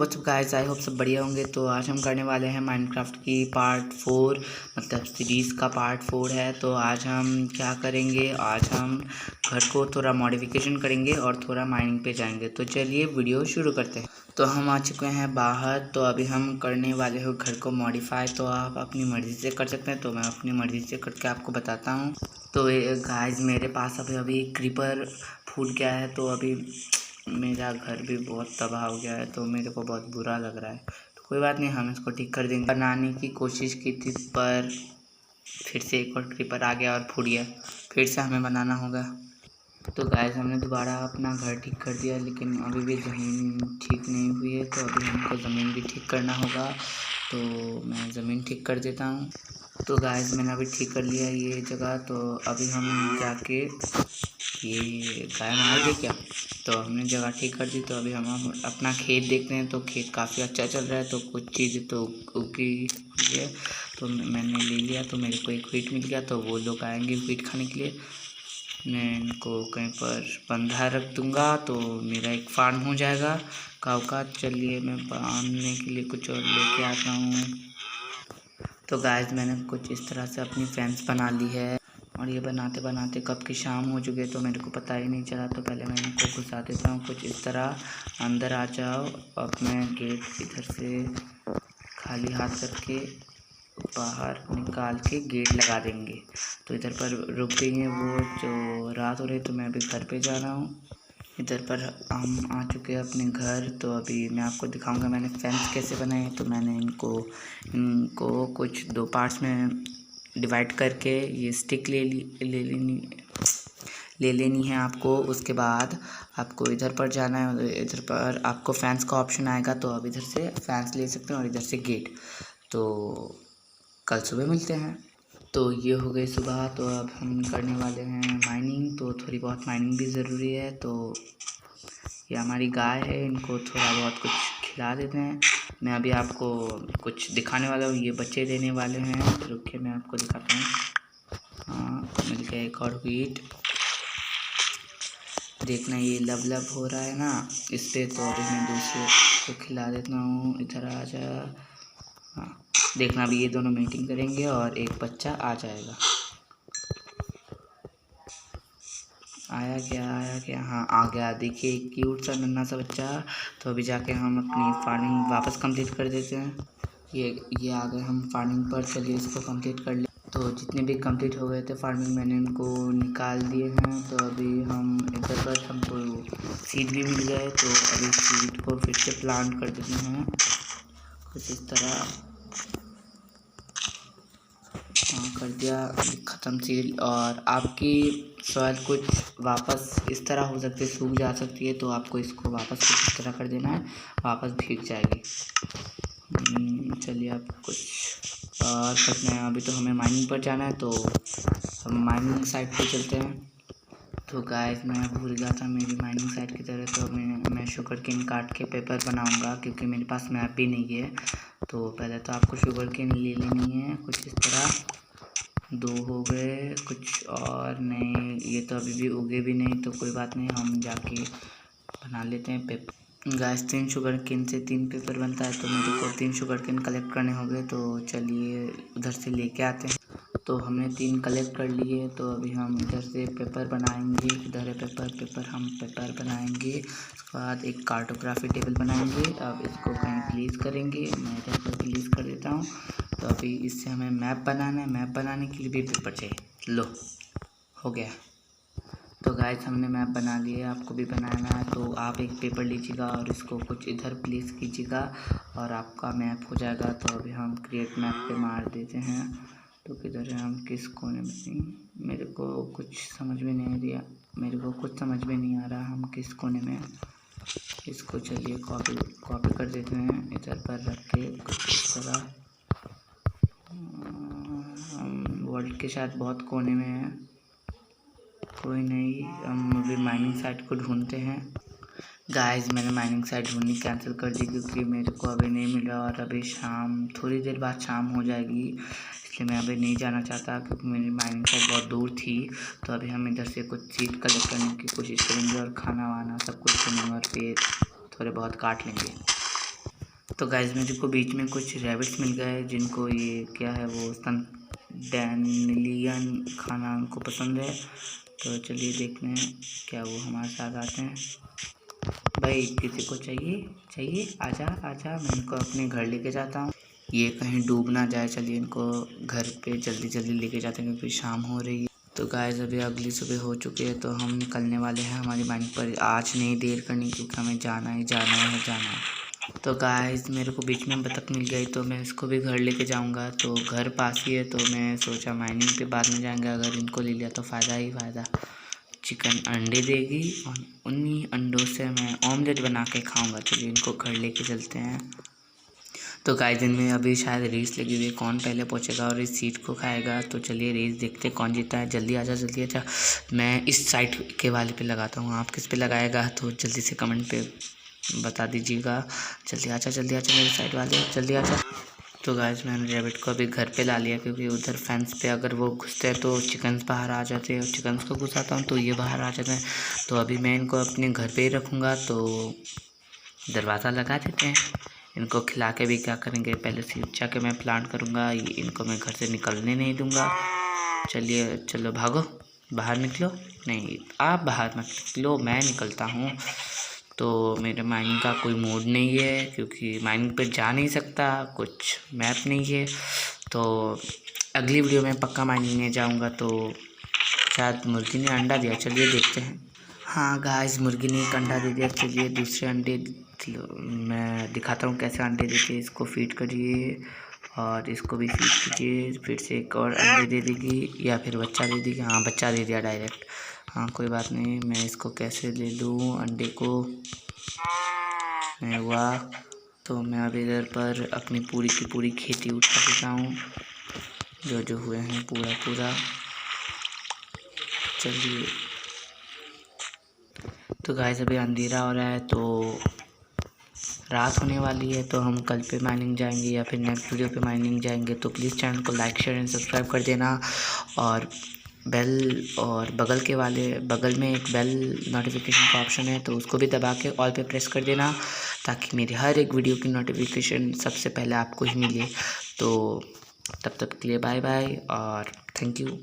WhatsApp guys, I hope सब बढ़िया होंगे। तो आज हम करने वाले हैं माइनक्राफ्ट की पार्ट 4, मतलब सीरीज़ का पार्ट 4 है। तो आज हम क्या करेंगे, आज हम घर को थोड़ा मॉडिफिकेशन करेंगे और थोड़ा माइनिंग पे जाएंगे। तो चलिए वीडियो शुरू करते हैं। तो हम आ चुके हैं बाहर। तो अभी हम करने वाले हो घर को मॉडिफाई। तो आप अपनी मर्ज़ी से कर सकते हैं, तो मैं अपनी मर्ज़ी से करके आपको बताता हूँ। तो गाइस मेरे पास अभी क्रीपर फूट गया है, तो अभी मेरा घर भी बहुत तबाह हो गया है, तो मेरे को बहुत बुरा लग रहा है। तो कोई बात नहीं, हम इसको ठीक कर देंगे। बनाने की कोशिश की थी पर फिर से एक और क्रीपर आ गया और फूट गया। फिर से हमें बनाना होगा। तो गाइस हमने दोबारा अपना घर ठीक कर दिया, लेकिन अभी भी ज़मीन ठीक नहीं हुई है। तो अभी हमको ज़मीन भी ठीक करना होगा। तो मैं ज़मीन ठीक कर देता हूँ। तो गाइस मैंने अभी ठीक कर लिया ये जगह। तो अभी हम जाके ये गाय मार गई क्या, तो हमने जगह ठीक कर दी। तो अभी हम अपना खेत देखते हैं। तो खेत काफ़ी अच्छा चल रहा है, तो कुछ चीज़ें तो उगी हुई है। तो मैंने ले लिया, तो मेरे को एक व्हीट मिल गया। तो वो लोग आएंगे व्हीट खाने के लिए। मैं इनको कहीं पर बंधा रख दूँगा, तो मेरा एक फार्म हो जाएगा काऊ का। चलिए मैं बांधने के लिए कुछ और लेके आता हूँ। तो गाइस मैंने कुछ इस तरह से अपनी फेंस बना ली है, और ये बनाते बनाते कब की शाम हो चुकी है, तो मेरे को पता ही नहीं चला। तो पहले मैं इनको घुसा देता हूँ कुछ इस तरह। अंदर आ जाओ। अब मैं गेट इधर से खाली हाथ करके बाहर निकाल के गेट लगा देंगे। तो इधर पर रुक गई हैं वो, जो रात हो रही। तो मैं अभी घर पे जा रहा हूँ। इधर पर हम आ चुके हैं अपने घर। तो अभी मैं आपको दिखाऊंगा मैंने फेंस कैसे बनाए। तो मैंने इनको कुछ 2 पार्ट्स में डिवाइड करके ये स्टिक ले लेनी है आपको। उसके बाद आपको इधर पर जाना है। इधर पर आपको फैंस का ऑप्शन आएगा, तो अब इधर से फैंस ले सकते हैं और इधर से गेट। तो कल सुबह मिलते हैं। तो ये हो गई सुबह। तो अब हम करने वाले हैं माइनिंग। तो थोड़ी बहुत माइनिंग भी ज़रूरी है। तो ये हमारी गाय है, इनको थोड़ा बहुत कुछ खिला देते हैं। मैं अभी आपको कुछ दिखाने वाला हूँ, ये बच्चे देने वाले हैं। रुकिए मैं आपको दिखाता हूँ। हाँ, मिल गया एक और व्हीट। देखना ये लब हो रहा है ना इस पर। तो अभी मैं दूसरे को खिला देता हूँ। इधर आ जा। हाँ, देखना अभी ये दोनों मीटिंग करेंगे और एक बच्चा आ जाएगा। आया क्या, हाँ आ गया। देखिए क्यूट सा नन्हा सा बच्चा। तो अभी जाके हम अपनी फार्मिंग वापस कंप्लीट कर देते हैं। ये आ गए हम फार्मिंग पर। चलिए इसको कंप्लीट कर ले। तो जितने भी कंप्लीट हो गए थे फार्मिंग, मैंने इनको निकाल दिए हैं। तो अभी हम इधर पर हमको सीड भी मिल गए। तो अभी सीड को फिर से प्लांट कर देते हैं कुछ इस तरह। कर दिया ख़त्म सीड। और आपकी सॉइल कुछ वापस इस तरह हो सकती है, सूख जा सकती है। तो आपको इसको वापस कुछ इस तरह कर देना है, वापस भीग जाएगी। चलिए आप कुछ और करना है। अभी तो हमें माइनिंग पर जाना है, तो हम माइनिंग साइट पे चलते हैं। तो गाइस मैं भूल गया था मेरी माइनिंग साइट की तरह। तो मैं शुगर केन काट के पेपर बनाऊंगा, क्योंकि मेरे पास मैप भी नहीं है। तो पहले तो आपको शुगर केन ले लेनी है कुछ इस तरह। 2 हो गए, कुछ और नहीं। ये तो अभी भी उगे भी नहीं, तो कोई बात नहीं, हम जाके बना लेते हैं पेपर। गाइस 3 शुगर केन से 3 पेपर बनता है। तो मेरे को 3 शुगर केन कलेक्ट करने होंगे। तो चलिए उधर से लेके आते हैं। तो हमने 3 कलेक्ट कर लिए। तो अभी हम इधर से पेपर बनाएंगे। इधर है पेपर हम पेपर बनाएंगे। उसके बाद एक कार्टोग्राफी टेबल बनाएंगे। अब इसको कहीं प्लेस करेंगे। मैं इधर पर प्लेस कर देता हूँ। तो अभी इससे हमें मैप बनाना है। मैप बनाने के लिए भी पेपर चाहिए। लो हो गया। तो गाइस हमने मैप बना लिया, आपको भी बनाना है। तो आप एक पेपर लीजिएगा और इसको कुछ इधर प्लेस कीजिएगा और आपका मैप हो जाएगा। तो अभी हम क्रिएट मैप पे मार देते हैं। तो किधर है, हम किस कोने में, मेरे को कुछ समझ में नहीं आ रहा हम किस कोने में। इसको चलिए कॉपी कर देते हैं, इधर पर रख के कुछ इस तरह। हम वर्ल्ड के शायद बहुत कोने में हैं, कोई नहीं। हम अभी माइनिंग साइट को ढूंढते हैं। गाइस मैंने माइनिंग साइट ढूंढनी कैंसिल कर दी, क्योंकि मेरे को अभी नहीं मिला। और अभी थोड़ी देर बाद शाम हो जाएगी, इसलिए मैं अभी नहीं जाना चाहता, क्योंकि मेरी माइनिंग साइट बहुत दूर थी। तो अभी हम इधर से कुछ सीड कलेक्ट करने की कोशिश करेंगे और खाना वाना सब कुछ बनेंगे और फिर थोड़े बहुत काट लेंगे। तो गाइस मेरे को बीच में कुछ रैबिट्स मिल गए जिनको ये क्या है वो डैनिलियन खाना उनको पसंद है। तो चलिए देखते हैं क्या वो हमारे साथ आते हैं। भाई किसी को चाहिए आजा आजा, मैं इनको अपने घर लेके जाता हूँ, ये कहीं डूब ना जाए। चलिए इनको घर पे जल्दी जल्दी लेके जाते हैं क्योंकि शाम हो रही है। तो गाइस अभी अगली सुबह हो चुकी है तो हम निकलने वाले हैं हमारी माइनिंग पर। आज नहीं देर करनी क्योंकि हमें जाना है। तो गाइस मेरे को बीच में बतख मिल गई तो मैं इसको भी घर लेके जाऊंगा। तो घर पास ही है तो मैं सोचा माइनिंग पे बाद में जाएंगे, अगर इनको ले लिया तो फ़ायदा ही फ़ायदा। चिकन अंडे देगी और उन्हीं अंडों से मैं ऑमलेट बना के खाऊंगा। चलिए इनको घर लेके चलते हैं। तो गाइस इनमें अभी शायद रेस लगी हुई है, कौन पहले पहुंचेगा और इस सीट को खाएगा। तो चलिए रेस देखते हैं कौन जीता है। जल्दी आजा। मैं इस साइड के वाले पे लगाता हूँ, आप किस पे लगाएगा तो जल्दी से कमेंट पे बता दीजिएगा। जल्दी आजा मेरे साइड वाले, जल्दी आजा। तो गाइस मैंने रैबिट को अभी घर पे ला लिया क्योंकि उधर फेंस पे अगर वो घुसते हैं तो चिकन्स बाहर आ जाते हैं, और चिकन्स को घुसाता हूँ तो ये बाहर आ जाते हैं। तो अभी मैं इनको अपने घर पे ही रखूँगा। तो दरवाज़ा लगा देते हैं। इनको खिला के भी क्या करेंगे, पहले सीधा के मैं प्लान करूँगा, इनको मैं घर से निकलने नहीं दूँगा। चलिए चलो भागो, बाहर निकलो। नहीं आप बाहर मत निकलो, मैं निकलता हूँ। तो मेरे माइनिंग का कोई मोड नहीं है क्योंकि माइनिंग पे जा नहीं सकता, कुछ मैप नहीं है। तो अगली वीडियो में पक्का माइनिंग में जाऊंगा। तो शायद मुर्गी ने अंडा दिया, चलिए देखते हैं। हाँ गाइस मुर्गी ने एक अंडा दे दिया। चलिए दूसरे अंडे मैं दिखाता हूँ कैसे अंडे देते हैं। इसको फीड करिए और इसको भी फीड कीजिए, फिर से एक और अंडे दे देगी या फिर बच्चा दे देगी। हाँ बच्चा दे दिया डायरेक्ट। हाँ कोई बात नहीं, मैं इसको कैसे ले लूँ अंडे को, मैं हुआ। तो मैं अब इधर पर अपनी पूरी की पूरी खेती उठा देता हूँ, जो हुए हैं पूरा। चलिए तो गाइस अभी अंधेरा हो रहा है तो रात होने वाली है। तो हम कल पे माइनिंग जाएंगे या फिर नेक्स्ट वीडियो पे माइनिंग जाएंगे। तो प्लीज़ चैनल को लाइक शेयर एंड सब्सक्राइब कर देना, और बेल और बगल में एक बेल नोटिफिकेशन का ऑप्शन है तो उसको भी दबा के ऑल पे प्रेस कर देना, ताकि मेरी हर एक वीडियो की नोटिफिकेशन सबसे पहले आपको ही मिले। तो तब तक के लिए बाय बाय और थैंक यू।